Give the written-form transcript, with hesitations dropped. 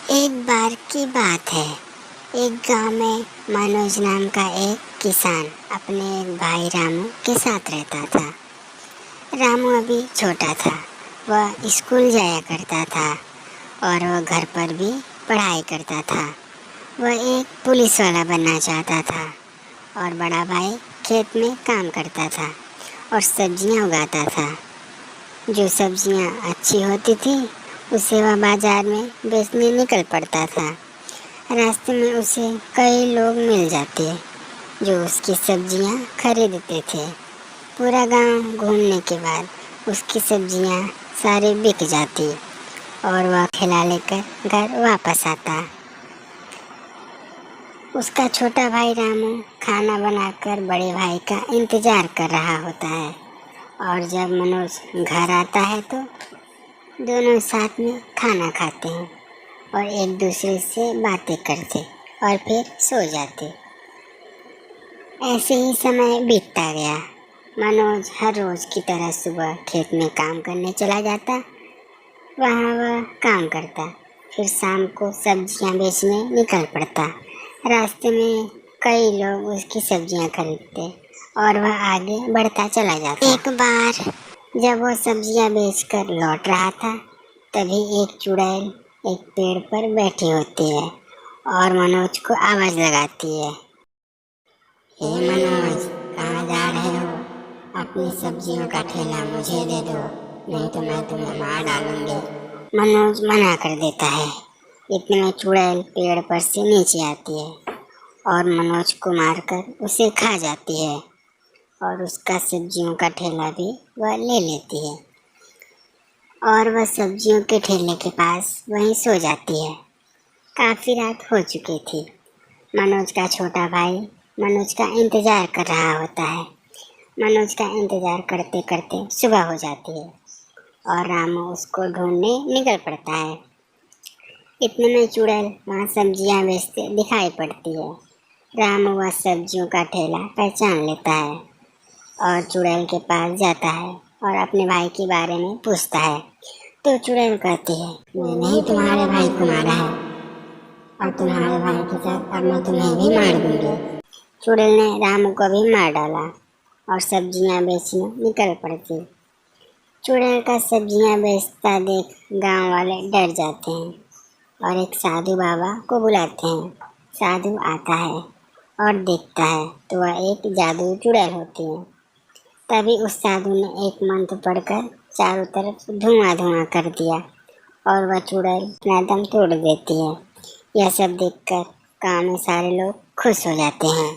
एक बार की बात है। एक गांव में मनोज नाम का एक किसान अपने एक भाई रामू के साथ रहता था। रामू अभी छोटा था। वह स्कूल जाया करता था और वह घर पर भी पढ़ाई करता था। वह एक पुलिस वाला बनना चाहता था और बड़ा भाई खेत में काम करता था और सब्जियां उगाता था। जो सब्जियां अच्छी होती थी उसे वह बाजार में बेचने निकल पड़ता था। रास्ते में उसे कई लोग मिल जाते जो उसकी सब्जियां खरीदते थे। पूरा गांव घूमने के बाद उसकी सब्जियां सारी बिक जाती और वह खिला लेकर घर वापस आता। उसका छोटा भाई रामू खाना बनाकर बड़े भाई का इंतज़ार कर रहा होता है और जब मनोज घर आता है तो दोनों साथ में खाना खाते हैं और एक दूसरे से बातें करते और फिर सो जाते। ऐसे ही समय बीतता गया। मनोज हर रोज़ की तरह सुबह खेत में काम करने चला जाता। वहाँ वह काम करता, फिर शाम को सब्जियाँ बेचने निकल पड़ता। रास्ते में कई लोग उसकी सब्जियाँ खरीदते और वह आगे बढ़ता चला जाता। एक बार जब वो सब्जियाँ बेचकर लौट रहा था तभी एक चुड़ैल एक पेड़ पर बैठी होती है और मनोज को आवाज़ लगाती है। हे मनोज, कहाँ जा रहे हो? अपनी सब्जियों का ठेला मुझे दे दो, नहीं तो मैं तुम्हें मार डालूंगी। मनोज मना कर देता है। इतने में चुड़ैल पेड़ पर से नीचे आती है और मनोज को मारकर उसे खा जाती है और उसका सब्जियों का ठेला भी वह ले लेती है और वह सब्जियों के ठेले के पास वहीं सो जाती है। काफ़ी रात हो चुकी थी। मनोज का छोटा भाई मनोज का इंतज़ार कर रहा होता है। मनोज का इंतज़ार करते करते सुबह हो जाती है और रामू उसको ढूंढने निकल पड़ता है। इतने में चुड़ैल वहाँ सब्जियाँ बेचते दिखाई पड़ती है। रामू वह सब्जियों का ठेला पहचान लेता है और चुड़ैल के पास जाता है और अपने भाई के बारे में पूछता है। तो चुड़ैल कहती है, मैंने ही तुम्हारे भाई को मारा है और तुम्हारे भाई के साथ अब मैं तुम्हें भी मार दूंगी। चुड़ैल ने रामू को भी मार डाला और सब्जियां बेचने निकल पड़ती। चुड़ैल का सब्जियां बेचता देख गांव वाले डर जाते हैं और एक साधु बाबा को बुलाते हैं। साधु आता है और देखता है तो वह एक जादू चुड़ैल होती है। तभी उस साधु ने एक मंत्र पढ़कर चारों तरफ धुआं धुआं कर दिया और वह चुड़ैल अपना दम तोड़ देती है। यह सब देखकर गाँव में सारे लोग खुश हो जाते हैं।